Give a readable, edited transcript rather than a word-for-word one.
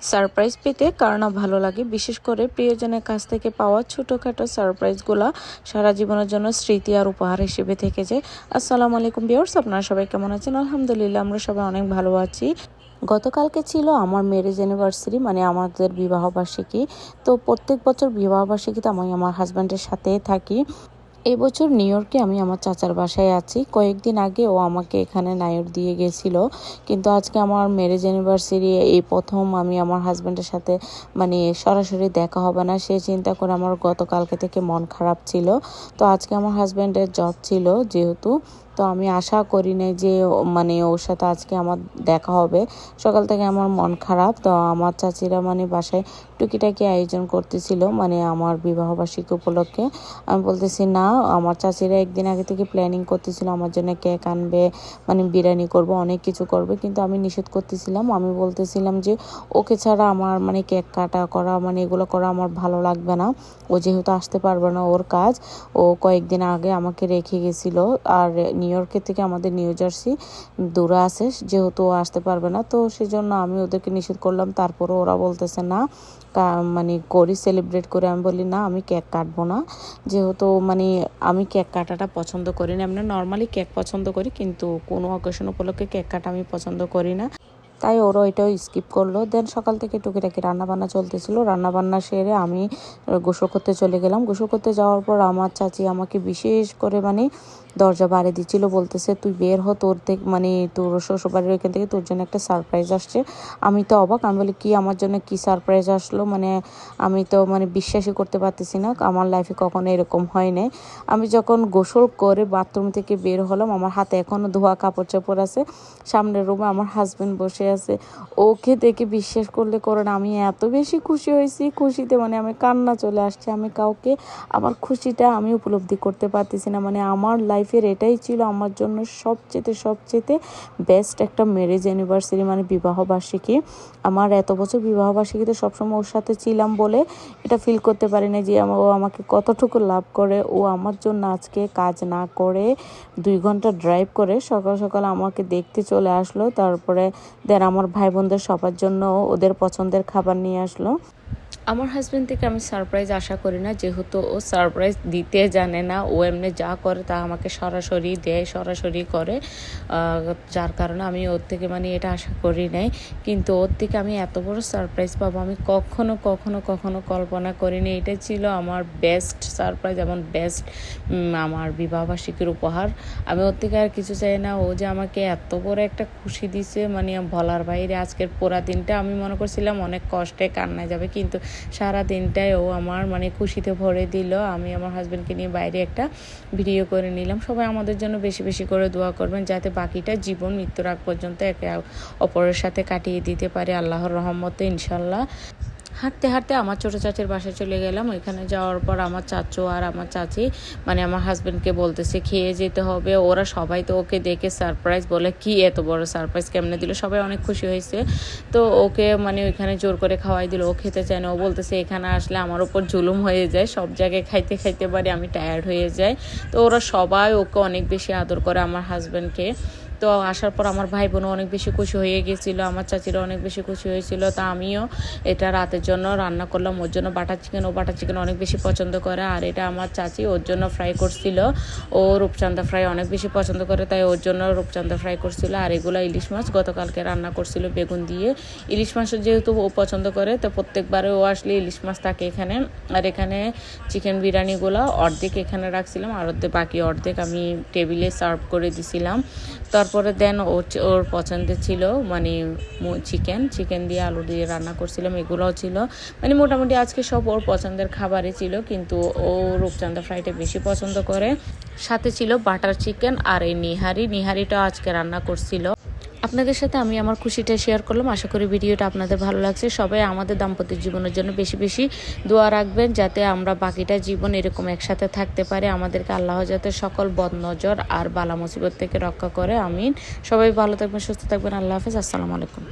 Surprise পেতে কার না ভালো লাগে, বিশেষ করে প্রিয়জনের কাছ থেকে পাওয়া ছোটোখাটো সারপ্রাইজগুলো সারা জীবনের জন্য স্মৃতি আর উপহার হিসেবে থেকে যায়। আসসালামু আলাইকুম ভিউয়ার্স, আপনারা সবাই কেমন আছেন? আলহামদুলিল্লাহ, আমরা সবাই অনেক ভালো আছি। গতকালকে ছিল আমার ম্যারেজ অ্যানিভার্সারি, মানে আমাদের বিবাহবার্ষিকী। তো প্রত্যেক বছর বিবাহবার্ষিকীতে আমি আমার হাজব্যান্ডের সাথে থাকি। এই বছর নিউ ইয়র্কে আমি আমার চাচার বাসায় আছি। কয়েকদিন আগে ও আমাকে এখানে নায়র দিয়ে গেছিল, কিন্তু আজকে আমার ম্যারেজ অ্যানিভার্সারি, এই প্রথম আমি আমার হাজব্যান্ডের সাথে মানে সরাসরি দেখা হবে না, সে চিন্তা করে আমার গতকালকে থেকে মন খারাপ ছিল। তো আজকে আমার হাজব্যান্ডের জব ছিল যেহেতু, তো আমি আশা করি নাই যে মানে ওর সাথে আজকে আমার দেখা হবে। সকাল থেকে আমার মন খারাপ। তো আমার চাচিরা মানে বাসায় টুকিটাকি আয়োজন করতেছিল, মানে আমার বিবাহবার্ষিকী উপলক্ষে। আমি বলতেছি না, আমার চাচিরা একদিন আগে থেকে প্ল্যানিং করতেছিল আমার জন্য কেক আনবে, মানে বিরিয়ানি করব, অনেক কিছু করবে, কিন্তু আমি নিষেধ করতেছিলাম। আমি বলতেছিলাম যে ওকে ছাড়া আমার মানে কেক কাটা করা, মানে এগুলো করা আমার ভালো লাগবে না। ও যেহেতু আসতে পারবে না, ওর কাজ, ও কয়েকদিন আগে আমাকে রেখে গেছিল। আর নিউ ইয়র্কের থেকে আমাদের নিউ জার্সি দূরে আছে, যেহেতু ও আসতে পারবে না, তো সেজন্য আমি ওদেরকে নিষেধ করলাম। তারপরে ওরা বলতেছে না মানে করি, সেলিব্রেট করে। আমি বলি না, আমি কেক কাটবো না, যেহেতু মানে আমি কেক কাটাটা পছন্দ করি না। এমনি নর্মালি কেক পছন্দ করি, কিন্তু কোনো অকেশন উপলক্ষে কেক কাটা আমি পছন্দ করি না। তাই ওরা এটাও স্কিপ করলো। দেন সকাল থেকে টুকিটাকি রান্নাবান্না চলতেছিল। রান্নাবান্না সেরে আমি গোসল করতে চলে গেলাম। গোসল করতে যাওয়ার পর আমার চাচি আমাকে বিশেষ করে মানে দরজা বাড়ি দিচ্ছিল, বলতেছে তুই বের হ, তোর থেকে মানে তোর শ্বশুরবাড়ির ওইখান থেকে তোর জন্য একটা সারপ্রাইজ আসছে। আমি তো অবাক, আমি বলি কি, আমার জন্য কি সারপ্রাইজ আসলো? মানে আমি তো মানে বিশ্বাসই করতে পারতেছি না, আমার লাইফে কখনো এরকম হয় নাই। আমি যখন গোসল করে বাথরুম থেকে বের হলাম, আমার হাতে এখনও ধোয়া কাপড় চাপড় আছে। সামনের রুমে আমার হাজব্যান্ড বসে আছে। ওকে দেখে বিশ্বাস করলে করো না, আমি এত বেশি খুশি হয়েছি, খুশিতে মানে আমি কান্না চলে আসছে। আমি কাউকে আমার খুশিটা আমি উপলব্ধি করতে পারতেছি না। মানে আমার লাইফের এটাই ছিল আমার জন্য সবচেয়ে বেস্ট একটা ম্যারেজ অ্যানিভার্সারি, মানে বিবাহবার্ষিকী। আমার এত বছর বিবাহবার্ষিকীতে সবসময় ওর সাথে ছিলাম বলে এটা ফিল করতে পারি না যে ও আমাকে কতটুকু লাভ করে। ও আমার জন্য আজকে কাজ না করে 2 ঘন্টা ড্রাইভ করে সকাল সকাল আমাকে দেখতে চলে আসলো। তারপরে দেন আমার ভাই বোনদের সবার জন্য ওদের পছন্দের খাবার নিয়ে আসলো। আমার হাজব্যান্ড থেকে আমি সারপ্রাইজ আশা করি না, যেহেতু ও সারপ্রাইজ দিতে জানে না। ও এমনি যা করে তা আমাকে সরাসরি দেয়, সরাসরি করে, যার কারণে আমি ওর থেকে মানে এটা আশা করি নাই। কিন্তু ওর থেকে আমি এত বড় সারপ্রাইজ পাবো আমি কখনো কল্পনা করিনি। এটা ছিল আমার বেস্ট সারপ্রাইজ, এমন বেস্ট আমার বিবাহবার্ষিকীর উপহার। আমি ওর থেকে আর কিছু চাই না। ও যে আমাকে এত বড় একটা খুশি দিছে, মানে বলার বাইরে। আজকের পুরা দিনটা আমি মনে করছিলাম অনেক কষ্টে কান্নায় যাবে, কিন্তু সারা দিনটাই ও আমার মানে খুশিতে ভরে দিল। আমি আমার হাজব্যান্ডকে নিয়ে বাইরে একটা ভিডিও করে নিলাম। সবাই আমাদের জন্য বেশি বেশি করে দোয়া করবেন, যাতে বাকিটা জীবন মৃত্যুর আগ পর্যন্ত একে অপরের সাথে কাটিয়ে দিতে পারে আল্লাহর রহমতে, ইনশাল্লাহ। হাঁটতে হাঁটতে আমার ছোটো চাচির বাসায় চলে গেলাম। ওইখানে যাওয়ার পর আমার চাচু আর আমার চাচি মানে আমার হাজব্যান্ডকে বলতেছে খেয়ে যেতে হবে। ওরা সবাই তো ওকে দেখে সারপ্রাইজ, বলে কি এত বড় সারপ্রাইজ কেমনে দিল, সবাই অনেক খুশি হয়েছে। তো ওকে মানে ওইখানে জোর করে খাওয়াই দিল। ও খেতে চায় না, ও বলতেছে এখানে আসলে আমার ওপর জুলুম হয়ে যায়, সব জায়গায় খাইতে খাইতে পারি, আমি টায়ার্ড হয়ে যাই। তো ওরা সবাই ওকে অনেক বেশি আদর করে, আমার হাজব্যান্ডকে। তো আসার পর আমার ভাই বোনও অনেক বেশি খুশি হয়ে গেছিলো, আমার চাচিরা অনেক বেশি খুশি হয়েছিল। তা আমিও এটা রাতের জন্য রান্না করলাম, ওর জন্য বাটার চিকেন। ও বাটার চিকেন অনেক বেশি পছন্দ করে। আর এটা আমার চাচি ওর জন্য ফ্রাই করছিল। ও রূপচাঁদা ফ্রাই অনেক বেশি পছন্দ করে, তাই ওর জন্য রূপচাঁদা ফ্রাই করছিল। আর এগুলো ইলিশ মাছ গতকালকে রান্না করছিল বেগুন দিয়ে। ইলিশ মাছ যেহেতু ও পছন্দ করে, তো প্রত্যেকবারে ও আসলে ইলিশ মাছ থাকে এখানে। আর এখানে চিকেন বিরিয়ানিগুলো অর্ধেক এখানে রাখছিলাম, আর বাকি অর্ধেক আমি টেবিলে সার্ভ করে দিছিলাম। তারপরে দেন ওর পছন্দের ছিল মানে চিকেন দিয়ে আলু দিয়ে রান্না করছিলাম, এগুলোও ছিল। মানে মোটামুটি আজকে সব ওর পছন্দের খাবারই ছিল, কিন্তু ও রূপচাঁদা ফ্রাইটা বেশি পছন্দ করে। সাথে ছিল বাটার চিকেন আর এই নিহারিটা আজকে রান্না করছিল। আপনাদের সাথে আমি আমার খুশিটা শেয়ার করলাম। আশা করি ভিডিওটা আপনাদের ভালো লাগছে। সবাই আমাদের দাম্পত্য জীবনের জন্য বেশি বেশি দোয়া রাখবেন, যাতে আমরা বাকিটা জীবন এরকম একসাথে থাকতে পারি। আমাদেরকে আল্লাহ যাতে সকল বদনজর আর বালা মুসিবত থেকে রক্ষা করে, আমিন। সবাই ভালো থাকবেন, সুস্থ থাকবেন। আল্লাহ হাফেজ, আসসালামু আলাইকুম।